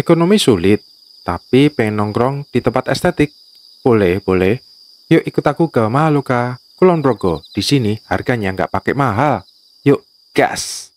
Ekonomi sulit, tapi pengen nongkrong di tempat estetik. Boleh, boleh. Yuk ikut aku ke Mahaloka, Kulon Progo. Di sini harganya nggak pakai mahal. Yuk, gas!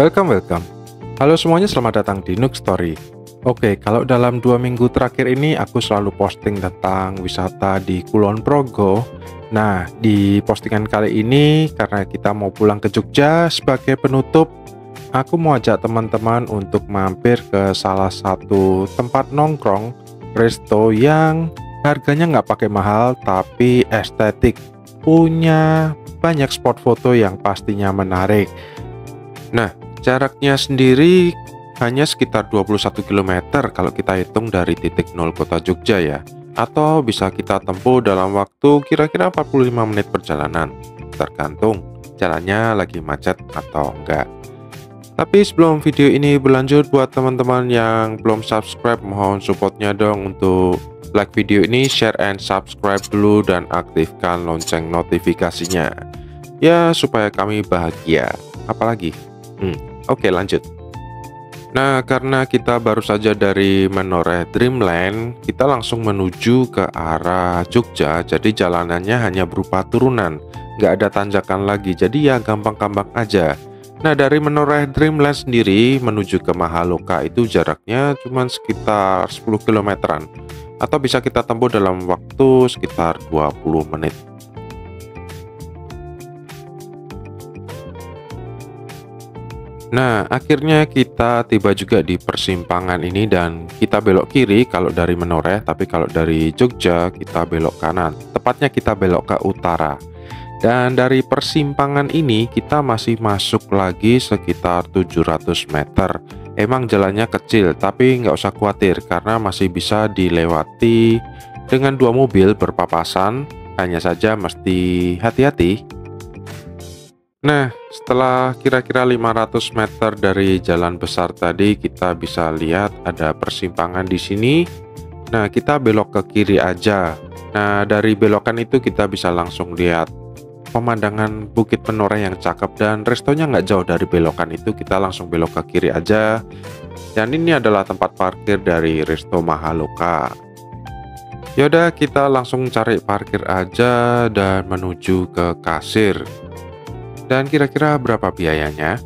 Welcome. Halo semuanya, selamat datang di Nook Story. Oke, kalau dalam 2 minggu terakhir ini aku selalu posting tentang wisata di Kulon Progo. Nah, di postingan kali ini karena kita mau pulang ke Jogja sebagai penutup, aku mau ajak teman-teman untuk mampir ke salah satu tempat nongkrong, resto yang harganya nggak pakai mahal tapi estetik, punya banyak spot foto yang pastinya menarik. Nah, jaraknya sendiri hanya sekitar 21 km kalau kita hitung dari titik 0 kota Jogja ya. Atau bisa kita tempuh dalam waktu kira-kira 45 menit perjalanan. Tergantung jalannya lagi macet atau enggak. Tapi sebelum video ini berlanjut, buat teman-teman yang belum subscribe, mohon supportnya dong untuk like video ini, share and subscribe dulu, dan aktifkan lonceng notifikasinya. Ya, supaya kami bahagia. Apalagi? Oke, lanjut. Nah, karena kita baru saja dari Menoreh Dreamland, kita langsung menuju ke arah Jogja. Jadi jalanannya hanya berupa turunan, nggak ada tanjakan lagi. Jadi ya gampang-gampang aja. Nah, dari Menoreh Dreamland sendiri menuju ke Mahaloka itu jaraknya cuma sekitar 10 kilometeran. Atau bisa kita tempuh dalam waktu sekitar 20 menit. Nah, akhirnya kita tiba juga di persimpangan ini dan kita belok kiri kalau dari Menoreh, tapi kalau dari Jogja kita belok kanan. Tepatnya kita belok ke utara. Dan dari persimpangan ini kita masih masuk lagi sekitar 700 meter. Emang jalannya kecil, tapi nggak usah khawatir karena masih bisa dilewati dengan 2 mobil berpapasan. Hanya saja mesti hati-hati. Nah, setelah kira-kira 500 meter dari jalan besar tadi, kita bisa lihat ada persimpangan di sini. Nah, kita belok ke kiri aja. Nah, dari belokan itu kita bisa langsung lihat pemandangan Bukit Menoreh yang cakep, dan restonya nggak jauh dari belokan itu. Kita langsung belok ke kiri aja. Dan ini adalah tempat parkir dari Resto Mahaloka. Yaudah, kita langsung cari parkir aja dan menuju ke kasir. Dan kira-kira berapa biayanya?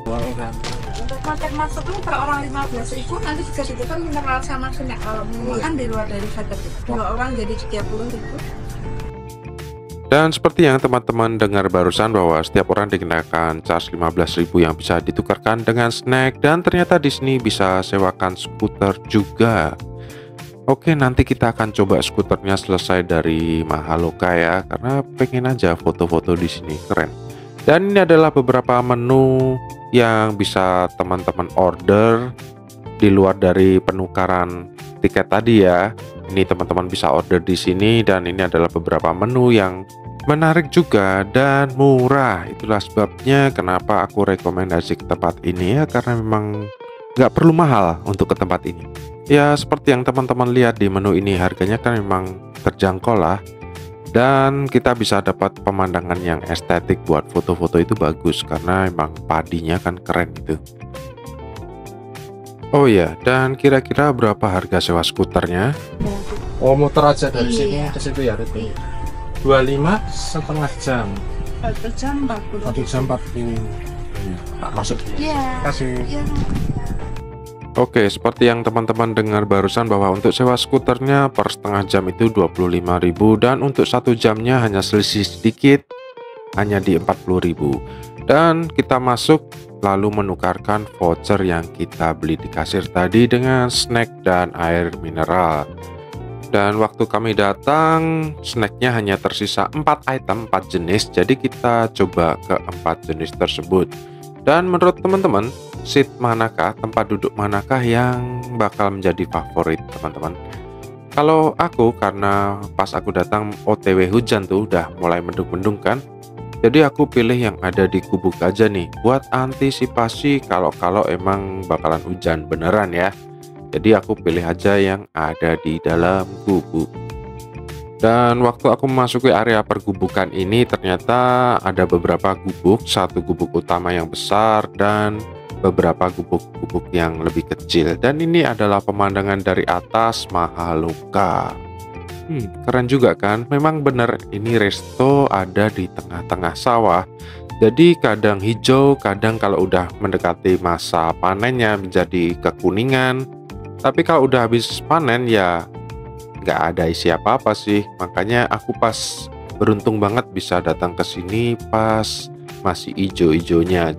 Untuk paket masuk itu per orang 15.000, nanti juga ditukar mineral sama snack. Kalau makan di luar dari paket itu 2 orang jadi 30.000. Dan seperti yang teman-teman dengar barusan, bahwa setiap orang dikenakan charge 15.000 yang bisa ditukarkan dengan snack, dan ternyata di sini bisa sewakan skuter juga. Oke, nanti kita akan coba skuternya selesai dari Mahaloka ya, karena pengen aja foto-foto di sini, keren. Dan ini adalah beberapa menu yang bisa teman-teman order di luar dari penukaran tiket tadi ya. Ini teman-teman bisa order di sini, dan ini adalah beberapa menu yang menarik juga dan murah. Itulah sebabnya kenapa aku rekomendasi ke tempat ini ya, karena memang nggak perlu mahal untuk ke tempat ini. Ya, seperti yang teman-teman lihat di menu ini, harganya kan memang terjangkau lah. Dan kita bisa dapat pemandangan yang estetik, buat foto-foto itu bagus karena emang padinya kan keren gitu. Oh ya, dan kira-kira berapa harga sewa skuternya? Oh, muter aja dari sini Iya. ke situ ya, Riti. 25 setengah jam. 1 jam 40. 1 jam 40. Tak masuk. Iya. Kasih. Iya. Oke, seperti yang teman-teman dengar barusan, bahwa untuk sewa skuternya per setengah jam itu 25.000, dan untuk 1 jamnya hanya selisih sedikit, hanya di 40.000. Dan kita masuk lalu menukarkan voucher yang kita beli di kasir tadi dengan snack dan air mineral. Dan waktu kami datang, snacknya hanya tersisa 4 item, 4 jenis, jadi kita coba ke 4 jenis tersebut. Dan menurut teman-teman, seat manakah, tempat duduk manakah yang bakal menjadi favorit teman-teman? Kalau aku, karena pas aku datang OTW hujan tuh udah mulai mendung-mendung kan, jadi aku pilih yang ada di gubuk aja nih, buat antisipasi kalau emang bakalan hujan beneran ya. Jadi aku pilih aja yang ada di dalam gubuk. Dan waktu aku memasuki area pergubukan ini, ternyata ada beberapa gubuk, satu gubuk utama yang besar dan beberapa gubuk-gubuk yang lebih kecil. Dan ini adalah pemandangan dari atas Mahaloka. Keren juga kan? Memang bener ini resto ada di tengah-tengah sawah. Jadi kadang hijau, kadang kalau udah mendekati masa panennya menjadi kekuningan. Tapi kalau udah habis panen ya nggak ada isi apa-apa sih. Makanya aku pas beruntung banget bisa datang ke sini pas masih hijau-hijaunya.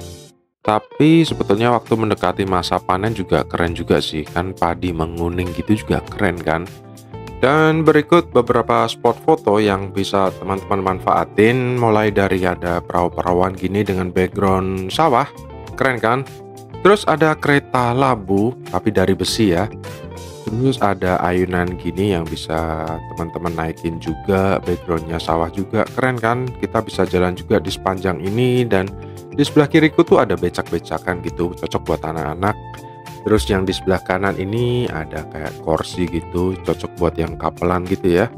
Tapi sebetulnya waktu mendekati masa panen juga keren juga sih. Kan padi menguning gitu juga keren kan? Dan berikut beberapa spot foto yang bisa teman-teman manfaatin, mulai dari ada perahu-perahuan gini dengan background sawah, keren kan? Terus ada kereta labu, tapi dari besi ya. Terus ada ayunan gini yang bisa teman-teman naikin juga, backgroundnya sawah juga, keren kan? Kita bisa jalan juga di sepanjang ini, dan di sebelah kiriku tuh ada becak-becakan gitu, cocok buat anak-anak. Terus yang di sebelah kanan ini ada kayak kursi gitu, cocok buat yang kapelan gitu ya.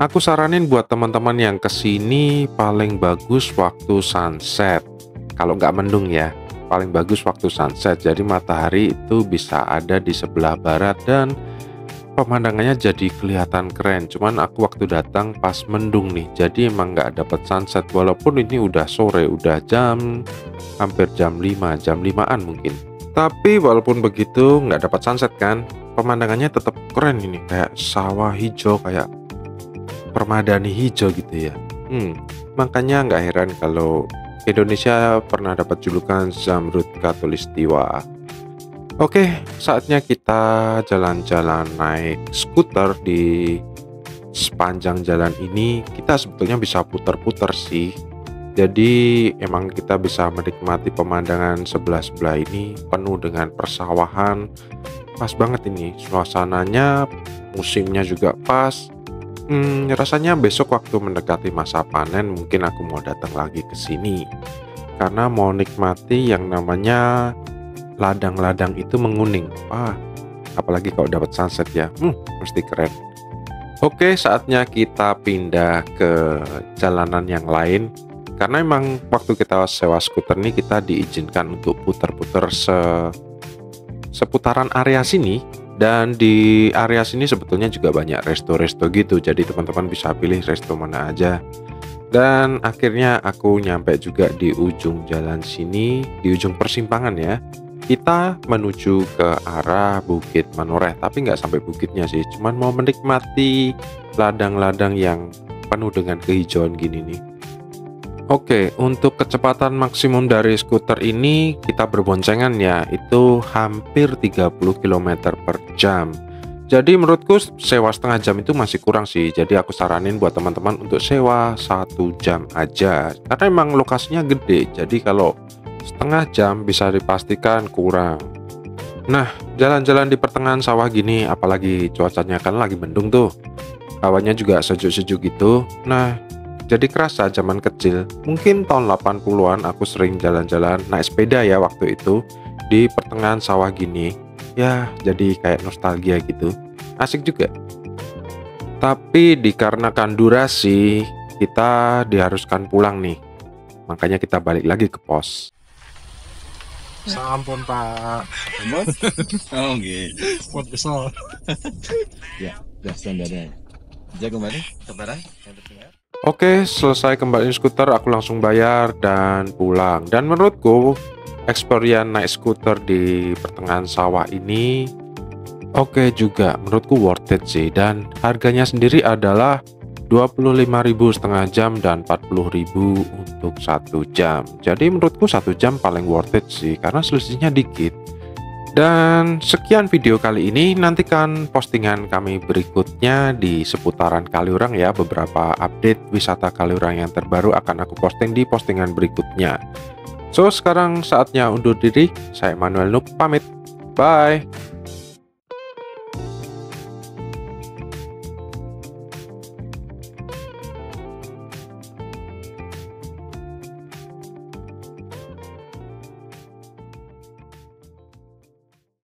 Aku saranin buat teman-teman yang kesini paling bagus waktu sunset. Kalau nggak mendung ya, paling bagus waktu sunset. Jadi matahari itu bisa ada di sebelah barat dan pemandangannya jadi kelihatan keren. Cuman aku waktu datang pas mendung nih, jadi emang nggak dapet sunset. Walaupun ini udah sore, udah hampir jam 5, jam 5-an mungkin. Tapi walaupun begitu nggak dapat sunset kan, pemandangannya tetap keren ini, kayak sawah hijau, kayak permadani hijau gitu ya. Makanya nggak heran kalau Indonesia pernah dapat julukan Zamrud Khatulistiwa. Oke, saatnya kita jalan-jalan naik skuter di sepanjang jalan ini. Kita sebetulnya bisa putar-putar sih. Jadi emang kita bisa menikmati pemandangan sebelah-sebelah ini penuh dengan persawahan. Pas banget ini suasananya, musimnya juga pas. Rasanya besok waktu mendekati masa panen mungkin aku mau datang lagi ke sini. Karena mau nikmati yang namanya ladang-ladang itu menguning. Apalagi kalau dapat sunset ya, mesti keren. Oke, saatnya kita pindah ke jalanan yang lain. Karena emang waktu kita sewa skuter ini kita diizinkan untuk putar-putar seputaran area sini. Dan di area sini sebetulnya juga banyak resto-resto gitu. Jadi teman-teman bisa pilih resto mana aja. Dan akhirnya aku nyampe juga di ujung jalan sini, di ujung persimpangan ya. Kita menuju ke arah Bukit Manoreh, tapi nggak sampai bukitnya sih. Cuman mau menikmati ladang-ladang yang penuh dengan kehijauan gini nih. Oke, untuk kecepatan maksimum dari skuter ini kita berboncengan ya, itu hampir 30 km per jam. Jadi menurutku sewa setengah jam itu masih kurang sih. Jadi aku saranin buat teman-teman untuk sewa 1 jam aja. Karena emang lokasinya gede, jadi kalau setengah jam bisa dipastikan kurang. Nah, jalan-jalan di pertengahan sawah gini, apalagi cuacanya kan lagi mendung tuh. Hawanya juga sejuk-sejuk gitu. Nah, jadi kerasa zaman kecil, mungkin tahun 80-an aku sering jalan-jalan naik sepeda ya waktu itu di pertengahan sawah gini. Ya, jadi kayak nostalgia gitu. Asik juga. Tapi dikarenakan durasi, kita diharuskan pulang nih. Makanya kita balik lagi ke pos. Sampun Pak. Bos? Oh gitu. Spot kesel. Ya, udah standarnya. Jaga kembali ke barang. Oke, selesai kembali skuter, aku langsung bayar dan pulang. Dan menurutku, experience naik skuter di pertengahan sawah ini oke juga, menurutku worth it sih. Dan harganya sendiri adalah 25.000 setengah jam dan 40.000 untuk 1 jam. Jadi menurutku 1 jam paling worth it sih, karena selisihnya dikit. Dan sekian video kali ini, nantikan postingan kami berikutnya di seputaran Kaliurang ya. Beberapa update wisata Kaliurang yang terbaru akan aku posting di postingan berikutnya. So, sekarang saatnya undur diri. Saya Manuel Nuk pamit. Bye.